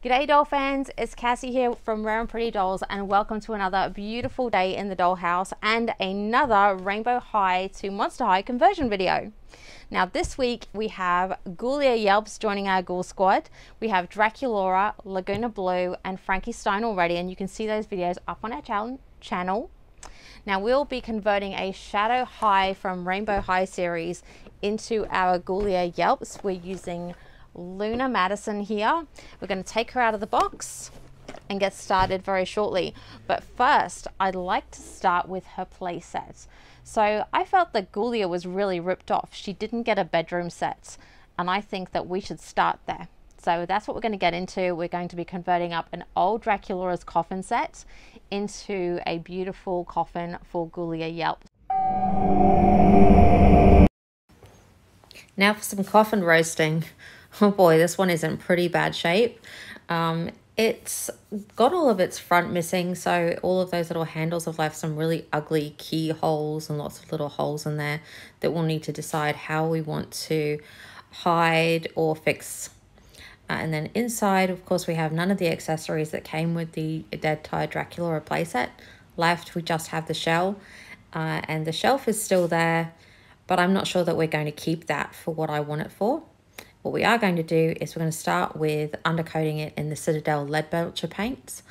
G'day doll fans, it's Cassie here from Rare and Pretty Dolls, and welcome to another beautiful day in the dollhouse and another Rainbow High to Monster High conversion video. Now this week we have Ghoulia Yelps joining our Ghoul squad. We have Draculaura, Laguna Blue and Frankie Stein already, and you can see those videos up on our channel. Now we'll be converting a Shadow High from Rainbow High series into our Ghoulia Yelps. We're using Luna Madison here. We're going to take her out of the box and get started very shortly. But first, I'd like to start with her play set. So I felt that Ghoulia was really ripped off. She didn't get a bedroom set, and I think that we should start there. So that's what we're going to get into. We're going to be converting up an old Draculaura's coffin set into a beautiful coffin for Ghoulia Yelps. Now for some coffin roasting. Oh boy, this one is in pretty bad shape. It's got all of its front missing, so all of those little handles have left some really ugly keyholes and lots of little holes in there that we'll need to decide how we want to hide or fix. And then inside, of course, we have none of the accessories that came with the Dead Tired Draculaura playset left. We just have the shell, and the shelf is still there, but I'm not sure that we're going to keep that for what I want it for. What we are going to do is we're going to start with undercoating it in the Citadel Lead Belcher paints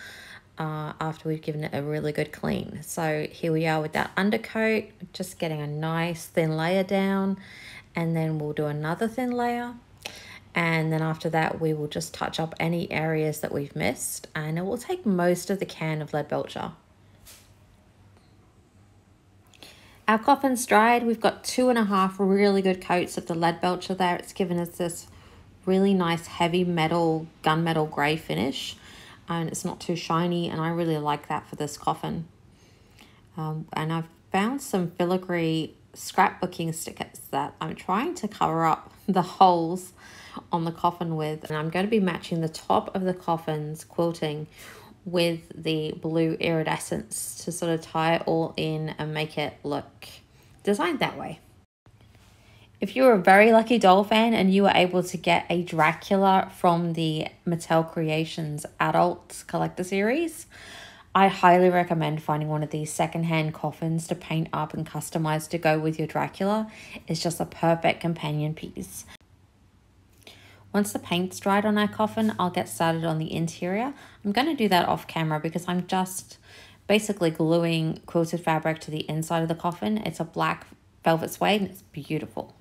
after we've given it a really good clean. So here we are with that undercoat, just getting a nice thin layer down, and then we'll do another thin layer. And then after that, we will just touch up any areas that we've missed, and it will take most of the can of Lead Belcher. Our coffin's dried. We've got 2.5 really good coats of the Lead Belcher there. It's given us this really nice heavy metal, gunmetal grey finish, and it's not too shiny, and I really like that for this coffin. And I've found some filigree scrapbooking stickers that I'm trying to cover up the holes on the coffin with, and I'm going to be matching the top of the coffin's quilting with the blue iridescence to sort of tie it all in and make it look designed that way. If you're a very lucky doll fan and you were able to get a Dracula from the Mattel Creations Adult Collector Series, I highly recommend finding one of these secondhand coffins to paint up and customize to go with your Dracula. It's just a perfect companion piece. Once the paint's dried on our coffin, I'll get started on the interior. I'm going to do that off camera because I'm just basically gluing quilted fabric to the inside of the coffin. It's a black velvet suede and it's beautiful.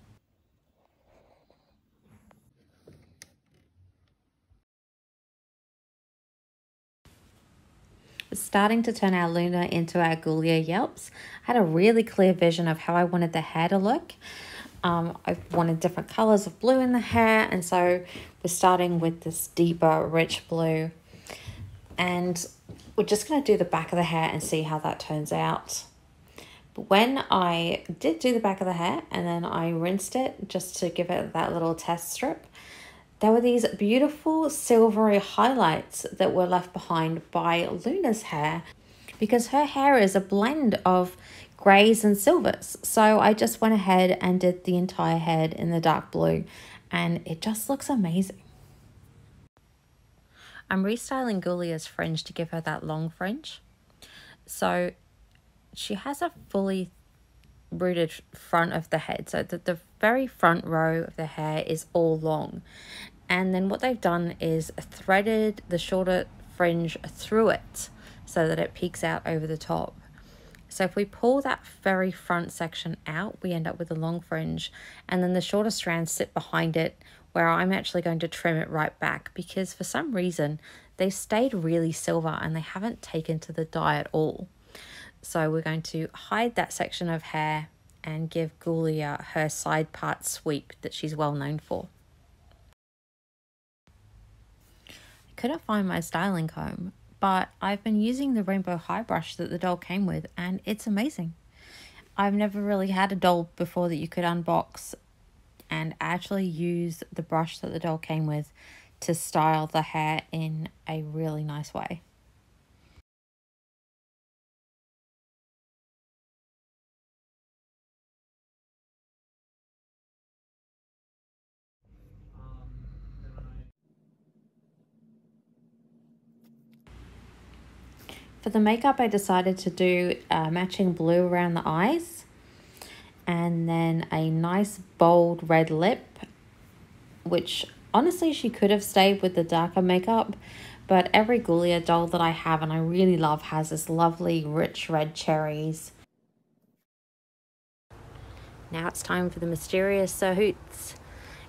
We're starting to turn our Luna into our Ghoulia Yelps. I had a really clear vision of how I wanted the hair to look. I wanted different colors of blue in the hair, and so we're starting with this deeper, rich blue. And we're just going to do the back of the hair and see how that turns out. But when I did do the back of the hair and then I rinsed it just to give it that little test strip, there were these beautiful silvery highlights that were left behind by Luna's hair, because her hair is a blend of greys and silvers. So I just went ahead and did the entire head in the dark blue, and it just looks amazing. I'm restyling Ghoulia's fringe to give her that long fringe. So she has a fully rooted front of the head, so that the very front row of the hair is all long. And then what they've done is threaded the shorter fringe through it so that it peeks out over the top. So if we pull that very front section out, we end up with a long fringe, and then the shorter strands sit behind it, where I'm actually going to trim it right back, because for some reason they stayed really silver and they haven't taken to the dye at all. So we're going to hide that section of hair and give Ghoulia her side part sweep that she's well known for. I couldn't find my styling comb, but I've been using the Rainbow High brush that the doll came with, and it's amazing. I've never really had a doll before that you could unbox and actually use the brush that the doll came with to style the hair in a really nice way. For the makeup, I decided to do matching blue around the eyes, and then a nice bold red lip, which honestly she could have stayed with the darker makeup, but every Ghoulia doll that I have and I really love has this lovely rich red cherries. Now it's time for the mysterious Sir Hoots,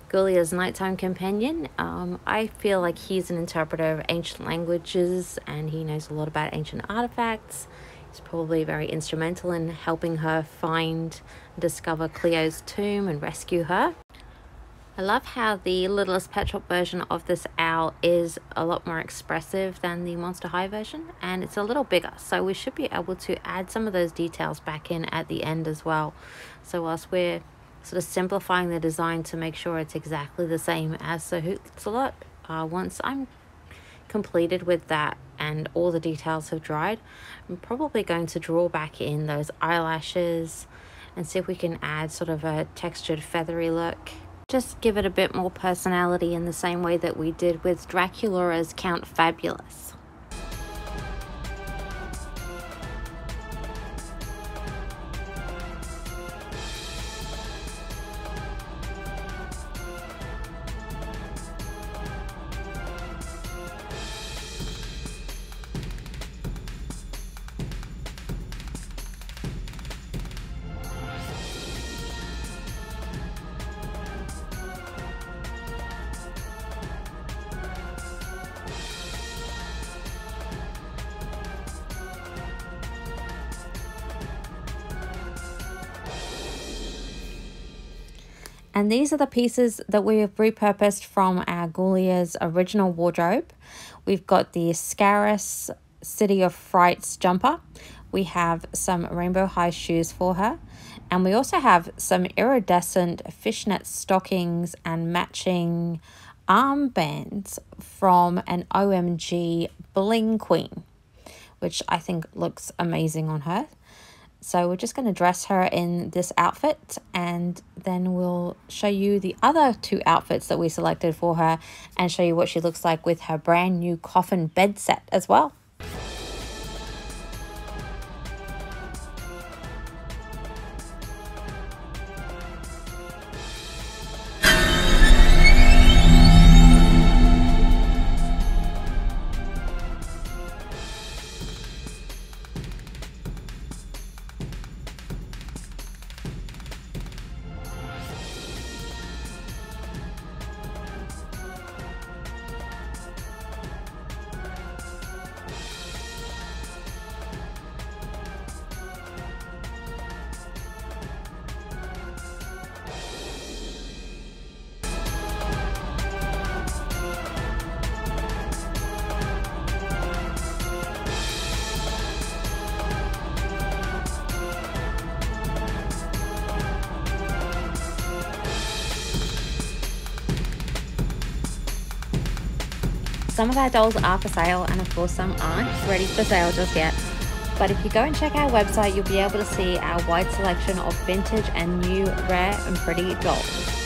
Ghoulia's nighttime companion. I feel like he's an interpreter of ancient languages and he knows a lot about ancient artifacts. He's probably very instrumental in helping her find and discover Cleo's tomb and rescue her. I love how the Littlest Pet Shop version of this owl is a lot more expressive than the Monster High version, and it's a little bigger, so we should be able to add some of those details back in at the end as well. So whilst we're sort of simplifying the design to make sure it's exactly the same as Sir Hoots A Lot, once I'm completed with that and all the details have dried, I'm probably going to draw back in those eyelashes and see if we can add sort of a textured feathery look. Just give it a bit more personality in the same way that we did with Dracula as Count Fabulous. And these are the pieces that we have repurposed from our Ghoulia's original wardrobe. We've got the Scarus City of Frights jumper. We have some rainbow high shoes for her. And we also have some iridescent fishnet stockings and matching armbands from an OMG Bling Queen, which I think looks amazing on her. So we're just going to dress her in this outfit, and then we'll show you the other two outfits that we selected for her and show you what she looks like with her brand new Coffin bed set as well. Some of our dolls are for sale, and of course some aren't ready for sale just yet. But if you go and check our website, you'll be able to see our wide selection of vintage and new, rare and pretty dolls.